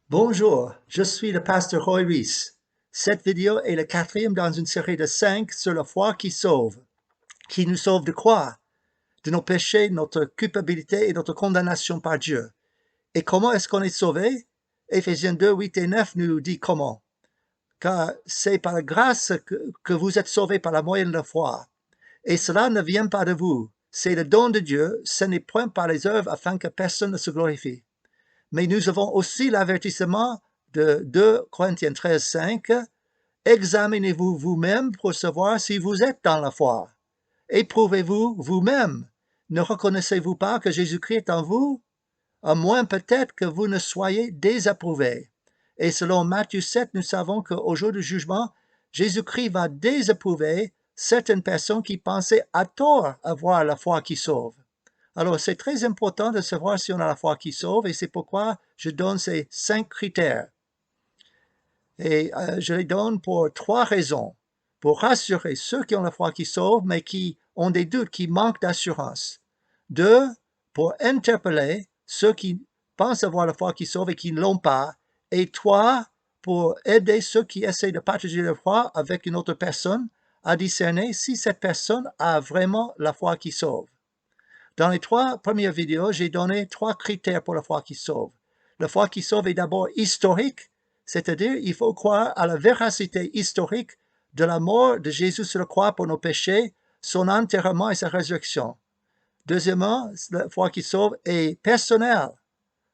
Bonjour, je suis le pasteur Roy Rees. Cette vidéo est la quatrième dans une série de 5 sur la foi qui sauve. Qui nous sauve de quoi? De nos péchés, notre culpabilité et notre condamnation par Dieu. Et comment est-ce qu'on est sauvé? Éphésiens 2, 8 et 9 nous dit comment. Car c'est par la grâce que vous êtes sauvés par la moyenne de la foi. Et cela ne vient pas de vous. C'est le don de Dieu, ce n'est point par les œuvres afin que personne ne se glorifie. Mais nous avons aussi l'avertissement de 2 Corinthiens 13, 5. Examinez-vous vous-même pour savoir si vous êtes dans la foi. Éprouvez-vous vous-même. Ne reconnaissez-vous pas que Jésus-Christ est en vous? À moins peut-être que vous ne soyez désapprouvés. Et selon Matthieu 7, nous savons qu'au jour du jugement, Jésus-Christ va désapprouver certaines personnes qui pensaient à tort avoir la foi qui sauve. Alors, c'est très important de savoir si on a la foi qui sauve et c'est pourquoi je donne ces 5 critères. Et je les donne pour 3 raisons. Pour rassurer ceux qui ont la foi qui sauve, mais qui ont des doutes, qui manquent d'assurance. 2, pour interpeller ceux qui pensent avoir la foi qui sauve et qui ne l'ont pas. Et 3, pour aider ceux qui essaient de partager leur foi avec une autre personne à discerner si cette personne a vraiment la foi qui sauve. Dans les 3 premières vidéos, j'ai donné 3 critères pour la foi qui sauve. La foi qui sauve est d'abord historique, c'est-à-dire il faut croire à la véracité historique de la mort de Jésus sur la croix pour nos péchés, son enterrement et sa résurrection. Deuxièmement, la foi qui sauve est personnelle,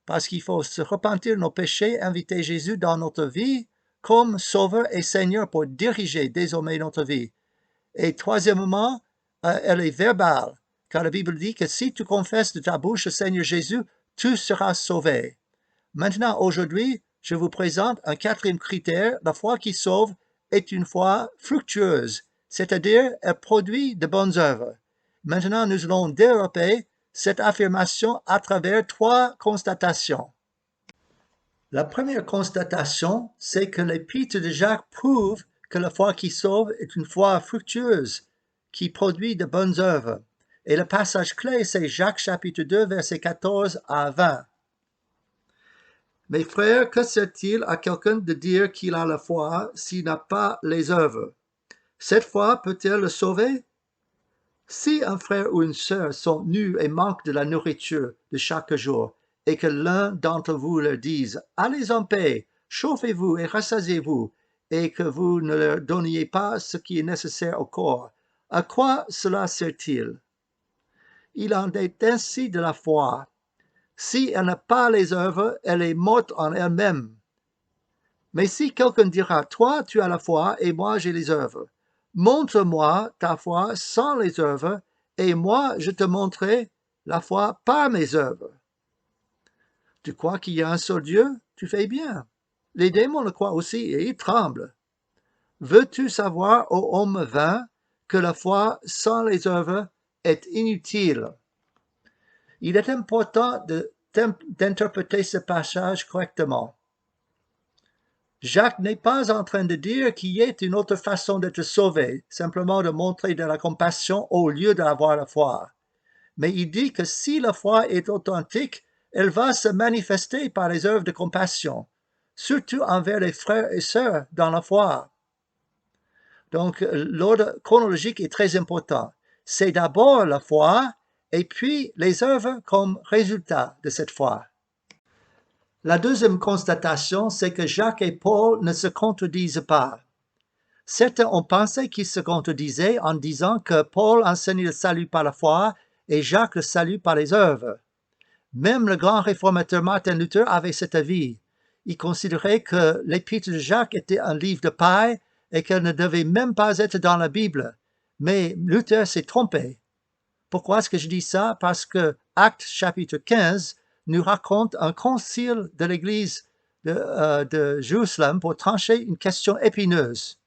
parce qu'il faut se repentir de nos péchés, inviter Jésus dans notre vie comme Sauveur et Seigneur pour diriger désormais notre vie. Et troisièmement, elle est verbale, car la Bible dit que si tu confesses de ta bouche le Seigneur Jésus, tu seras sauvé. Maintenant, aujourd'hui, je vous présente un 4e critère. La foi qui sauve est une foi fructueuse, c'est-à-dire elle produit de bonnes œuvres. Maintenant, nous allons développer cette affirmation à travers 3 constatations. La première constatation, c'est que l'épître de Jacques prouve que la foi qui sauve est une foi fructueuse, qui produit de bonnes œuvres. Et le passage clé, c'est Jacques chapitre 2, versets 14 à 20. Mes frères, que sert-il à quelqu'un de dire qu'il a la foi s'il n'a pas les œuvres? Cette foi peut-elle le sauver? Si un frère ou une sœur sont nus et manquent de la nourriture de chaque jour, et que l'un d'entre vous leur dise « Allez en paix, chauffez-vous et rassasiez-vous », et que vous ne leur donniez pas ce qui est nécessaire au corps, à quoi cela sert-il? Il en est ainsi de la foi. Si elle n'a pas les œuvres, elle est morte en elle-même. Mais si quelqu'un dira « Toi, tu as la foi, et moi, j'ai les œuvres », montre-moi ta foi sans les œuvres, et moi je te montrerai la foi par mes œuvres. Tu crois qu'il y a un seul Dieu? Tu fais bien. Les démons le croient aussi, et ils tremblent. Veux-tu savoir, ô homme vain, que la foi sans les œuvres est inutile? Il est important d'interpréter ce passage correctement. Jacques n'est pas en train de dire qu'il y ait une autre façon d'être sauvé, simplement de montrer de la compassion au lieu d'avoir la foi. Mais il dit que si la foi est authentique, elle va se manifester par les œuvres de compassion, surtout envers les frères et sœurs dans la foi. Donc, l'ordre chronologique est très important. C'est d'abord la foi et puis les œuvres comme résultat de cette foi. La deuxième constatation, c'est que Jacques et Paul ne se contredisent pas. Certains ont pensé qu'ils se contredisaient en disant que Paul enseignait le salut par la foi et Jacques le salut par les œuvres. Même le grand réformateur Martin Luther avait cet avis. Il considérait que l'épître de Jacques était un livre de paille et qu'elle ne devait même pas être dans la Bible. Mais Luther s'est trompé. Pourquoi est-ce que je dis ça? Parce que Actes chapitre 15 nous raconte un concile de l'Église de Jérusalem pour trancher une question épineuse.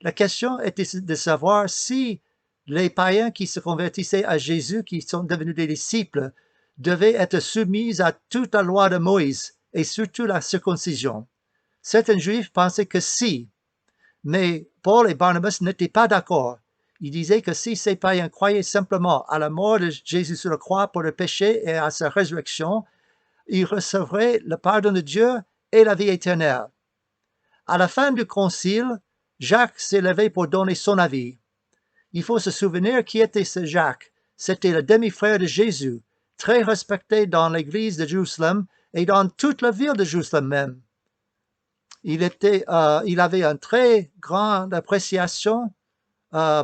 La question était de savoir si les païens qui se convertissaient à Jésus, qui sont devenus des disciples, devaient être soumis à toute la loi de Moïse et surtout la circoncision. Certains Juifs pensaient que si, mais Paul et Barnabas n'étaient pas d'accord. Ils disaient que si ces païens croyaient simplement à la mort de Jésus sur la croix pour le péché et à sa résurrection, ils recevraient le pardon de Dieu et la vie éternelle. À la fin du concile, Jacques s'est levé pour donner son avis. Il faut se souvenir qui était ce Jacques. C'était le demi-frère de Jésus, très respecté dans l'église de Jérusalem et dans toute la ville de Jérusalem même. Il avait une très grande appréciation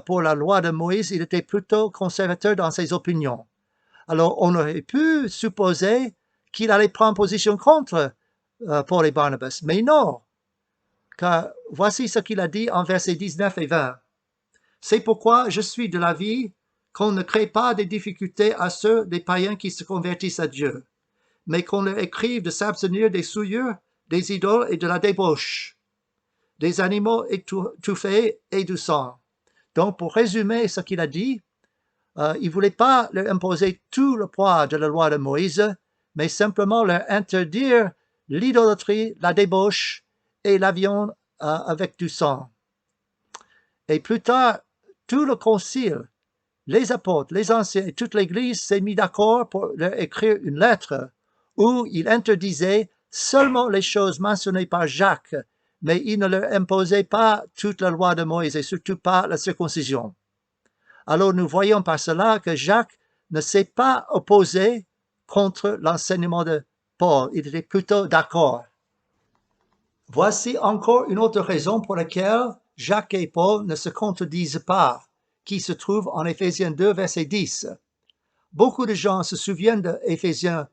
pour la loi de Moïse. Il était plutôt conservateur dans ses opinions. Alors, on aurait pu supposer qu'il allait prendre position contre Paul et Barnabas, mais non, car voici ce qu'il a dit en versets 19 et 20. C'est pourquoi je suis de l'avis qu'on ne crée pas des difficultés à ceux des païens qui se convertissent à Dieu, mais qu'on leur écrive de s'abstenir des souillures, des idoles et de la débauche, des animaux étouffés et du sang. Donc, pour résumer ce qu'il a dit, il ne voulait pas leur imposer tout le poids de la loi de Moïse, mais simplement leur interdire l'idolâtrie, la débauche et la viande avec du sang. Et plus tard, tout le concile, les apôtres, les anciens et toute l'Église s'est mis d'accord pour leur écrire une lettre où il interdisait seulement les choses mentionnées par Jacques, mais il ne leur imposait pas toute la loi de Moïse et surtout pas la circoncision. Alors nous voyons par cela que Jacques ne s'est pas opposé contre l'enseignement de Paul, il était plutôt d'accord. Voici encore une autre raison pour laquelle Jacques et Paul ne se contredisent pas, qui se trouve en Éphésiens 2, verset 10. Beaucoup de gens se souviennent de Éphésiens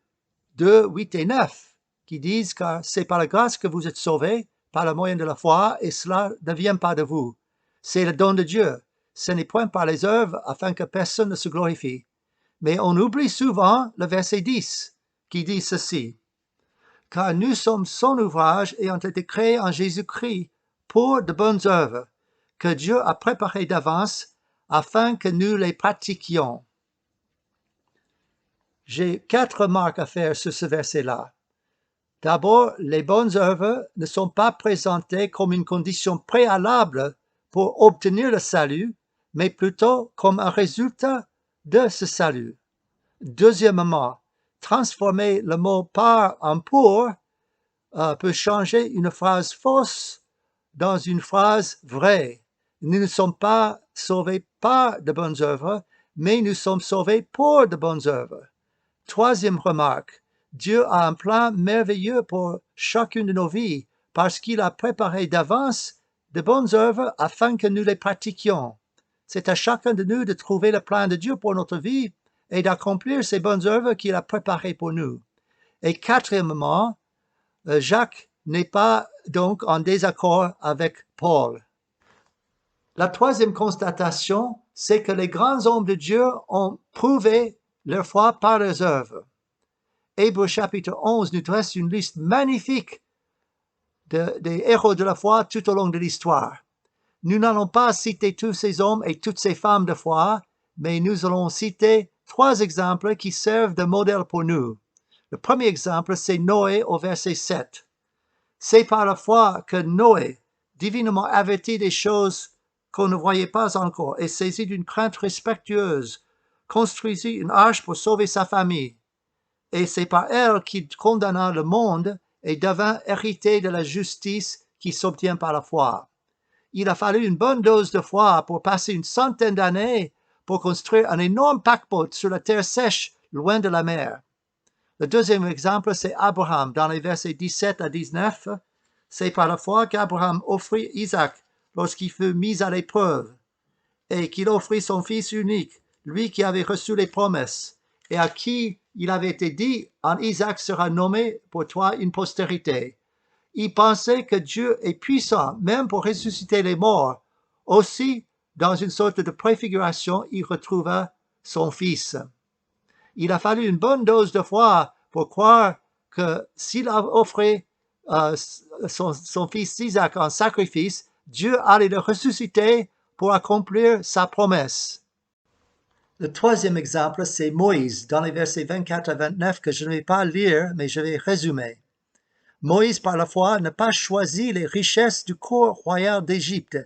2, 8 et 9, qui disent « Car c'est par la grâce que vous êtes sauvés, par le moyen de la foi, et cela ne vient pas de vous. C'est le don de Dieu. Ce n'est point par les œuvres, afin que personne ne se glorifie. » Mais on oublie souvent le verset 10, qui dit ceci. « Car nous sommes son ouvrage ayant été créés en Jésus-Christ pour de bonnes œuvres, que Dieu a préparées d'avance, afin que nous les pratiquions. » J'ai 4 remarques à faire sur ce verset-là. D'abord, les bonnes œuvres ne sont pas présentées comme une condition préalable pour obtenir le salut, mais plutôt comme un résultat de ce salut. Deuxièmement, transformer le mot par en pour peut changer une phrase fausse dans une phrase vraie. Nous ne sommes pas sauvés par de bonnes œuvres, mais nous sommes sauvés pour de bonnes œuvres. Troisième remarque, Dieu a un plan merveilleux pour chacune de nos vies parce qu'il a préparé d'avance de bonnes œuvres afin que nous les pratiquions. C'est à chacun de nous de trouver le plan de Dieu pour notre vie et d'accomplir ces bonnes œuvres qu'il a préparées pour nous. Et quatrièmement, Jacques n'est pas donc en désaccord avec Paul. La troisième constatation, c'est que les grands hommes de Dieu ont prouvé leur foi par leurs œuvres. Hébreux chapitre 11 nous dresse une liste magnifique des héros de la foi tout au long de l'histoire. Nous n'allons pas citer tous ces hommes et toutes ces femmes de foi, mais nous allons citer 3 exemples qui servent de modèle pour nous. Le premier exemple, c'est Noé au verset 7. C'est par la foi que Noé, divinement averti des choses qu'on ne voyait pas encore et saisi d'une crainte respectueuse, construisit une arche pour sauver sa famille. Et c'est par elle qu'il condamna le monde et devint héritier de la justice qui s'obtient par la foi. Il a fallu une bonne dose de foi pour passer une centaine d'années pour construire un énorme paquebot sur la terre sèche, loin de la mer. Le deuxième exemple, c'est Abraham, dans les versets 17 à 19. C'est par la foi qu'Abraham offrit Isaac lorsqu'il fut mis à l'épreuve, et qu'il offrit son fils unique, lui qui avait reçu les promesses, et à qui il avait été dit, en Isaac sera nommé pour toi une postérité. Il pensait que Dieu est puissant, même pour ressusciter les morts. Aussi, dans une sorte de préfiguration, il retrouva son fils. Il a fallu une bonne dose de foi pour croire que s'il a offert son fils Isaac en sacrifice, Dieu allait le ressusciter pour accomplir sa promesse. Le troisième exemple, c'est Moïse, dans les versets 24 à 29 que je ne vais pas lire, mais je vais résumer. Moïse, par la foi, n'a pas choisi les richesses du cour royal d'Égypte,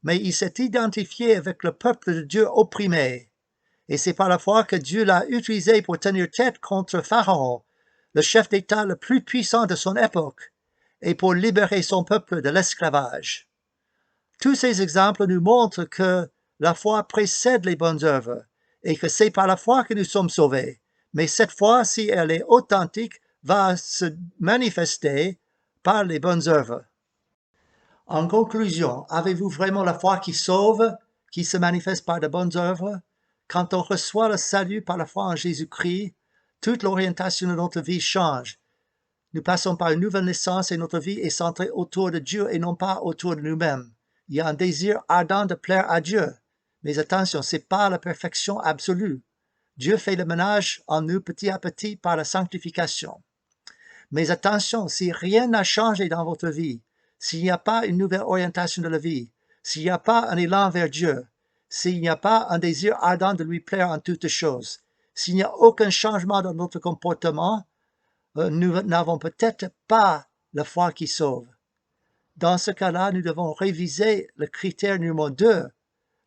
mais il s'est identifié avec le peuple de Dieu opprimé. Et c'est par la foi que Dieu l'a utilisé pour tenir tête contre Pharaon, le chef d'État le plus puissant de son époque, et pour libérer son peuple de l'esclavage. Tous ces exemples nous montrent que la foi précède les bonnes œuvres et que c'est par la foi que nous sommes sauvés. Mais cette foi, si elle est authentique, va se manifester par les bonnes œuvres. En conclusion, avez-vous vraiment la foi qui sauve, qui se manifeste par de bonnes œuvres? Quand on reçoit le salut par la foi en Jésus-Christ, toute l'orientation de notre vie change. Nous passons par une nouvelle naissance et notre vie est centrée autour de Dieu et non pas autour de nous-mêmes. Il y a un désir ardent de plaire à Dieu. Mais attention, ce n'est pas la perfection absolue. Dieu fait le ménage en nous petit à petit par la sanctification. Mais attention, si rien n'a changé dans votre vie, s'il n'y a pas une nouvelle orientation de la vie, s'il n'y a pas un élan vers Dieu, s'il n'y a pas un désir ardent de lui plaire en toutes choses, s'il n'y a aucun changement dans notre comportement, nous n'avons peut-être pas la foi qui sauve. Dans ce cas-là, nous devons réviser le critère numéro 2,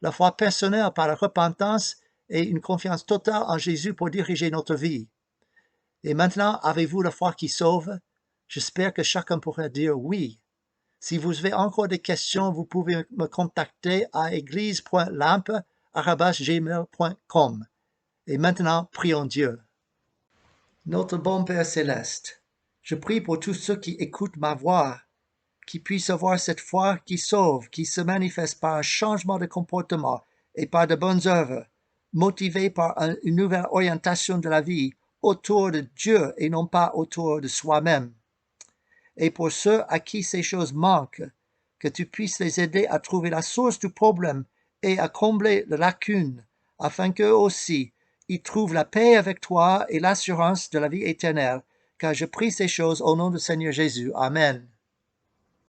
la foi personnelle par la repentance et une confiance totale en Jésus pour diriger notre vie. Et maintenant, avez-vous la foi qui sauve? J'espère que chacun pourra dire oui. Si vous avez encore des questions, vous pouvez me contacter à église.lampe@gmail.com. Et maintenant, prions Dieu. Notre bon Père céleste, je prie pour tous ceux qui écoutent ma voix, qui puissent avoir cette foi qui sauve, qui se manifeste par un changement de comportement et par de bonnes œuvres, motivés par une nouvelle orientation de la vie autour de Dieu et non pas autour de soi-même. Et pour ceux à qui ces choses manquent, que tu puisses les aider à trouver la source du problème et à combler les lacunes, afin qu'eux aussi, ils trouvent la paix avec toi et l'assurance de la vie éternelle, car je prie ces choses au nom du Seigneur Jésus. Amen.